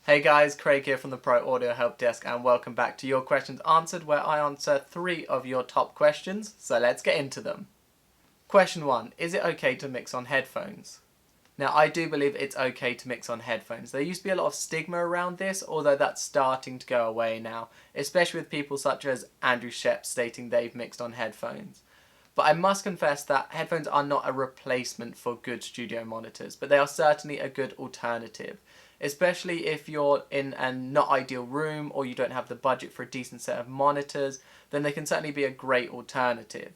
Hey guys, Craig here from the Pro Audio Help Desk and welcome back to Your Questions Answered, where I answer 3 of your top questions, so let's get into them. Question 1. Is it okay to mix on headphones? Now, I do believe it's okay to mix on headphones. There used to be a lot of stigma around this, although that's starting to go away now, especially with people such as Andrew Shep stating they've mixed on headphones. But I must confess that headphones are not a replacement for good studio monitors, but they are certainly a good alternative, especially if you're in a not ideal room or you don't have the budget for a decent set of monitors, then they can certainly be a great alternative.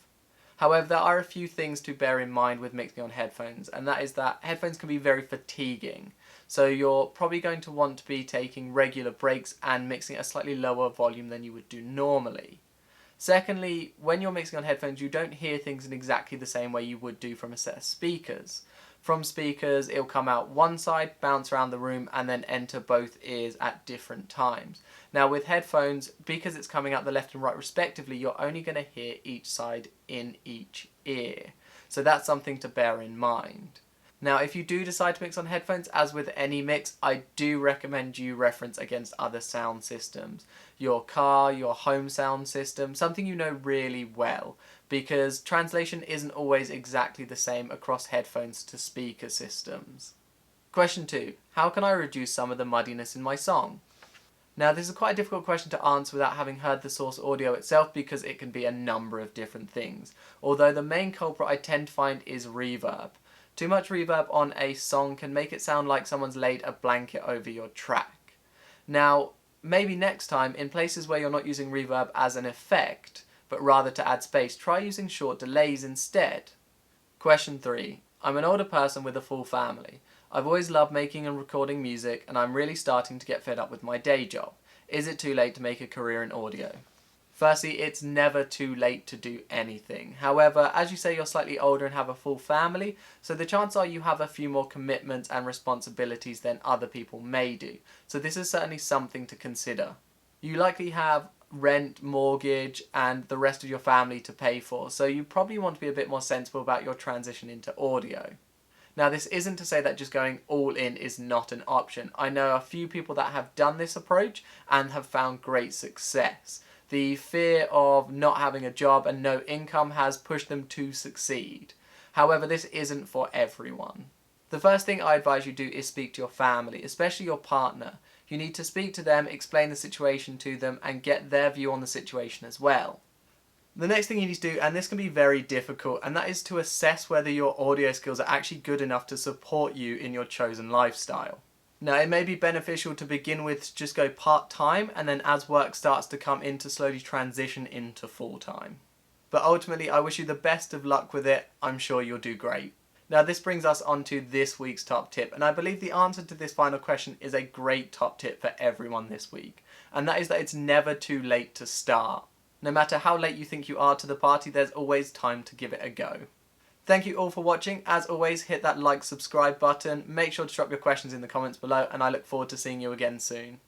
However, there are a few things to bear in mind with mixing on headphones, and that is that headphones can be very fatiguing. So you're probably going to want to be taking regular breaks and mixing at a slightly lower volume than you would do normally. Secondly, when you're mixing on headphones, you don't hear things in exactly the same way you would do from a set of speakers. From speakers, it'll come out one side, bounce around the room, and then enter both ears at different times. Now with headphones, because it's coming out the left and right respectively, you're only going to hear each side in each ear. So that's something to bear in mind. Now, if you do decide to mix on headphones, as with any mix, I do recommend you reference against other sound systems. Your car, your home sound system, something you know really well, because translation isn't always exactly the same across headphones to speaker systems. Question 2. How can I reduce some of the muddiness in my song? Now, this is quite a difficult question to answer without having heard the source audio itself, because it can be a number of different things. Although the main culprit I tend to find is reverb. Too much reverb on a song can make it sound like someone's laid a blanket over your track. Now, maybe next time, in places where you're not using reverb as an effect, but rather to add space, try using short delays instead. Question 3. I'm an older person with a full family. I've always loved making and recording music, and I'm really starting to get fed up with my day job. Is it too late to make a career in audio? Firstly, it's never too late to do anything. However, as you say, you're slightly older and have a full family, so the chances are you have a few more commitments and responsibilities than other people may do. So this is certainly something to consider. You likely have rent, mortgage, and the rest of your family to pay for, so you probably want to be a bit more sensible about your transition into audio. Now, this isn't to say that just going all in is not an option. I know a few people that have done this approach and have found great success. The fear of not having a job and no income has pushed them to succeed. However, this isn't for everyone. The first thing I advise you do is speak to your family, especially your partner. You need to speak to them, explain the situation to them, and get their view on the situation as well. The next thing you need to do, and this can be very difficult, and that is to assess whether your audio skills are actually good enough to support you in your chosen lifestyle. Now, it may be beneficial to begin with just go part-time, and then as work starts to come in, to slowly transition into full-time. But ultimately, I wish you the best of luck with it. I'm sure you'll do great. Now, this brings us on to this week's top tip, and I believe the answer to this final question is a great top tip for everyone this week, and that is that it's never too late to start. No matter how late you think you are to the party, there's always time to give it a go. Thank you all for watching. As always, hit that like, subscribe button. Make sure to drop your questions in the comments below, and I look forward to seeing you again soon.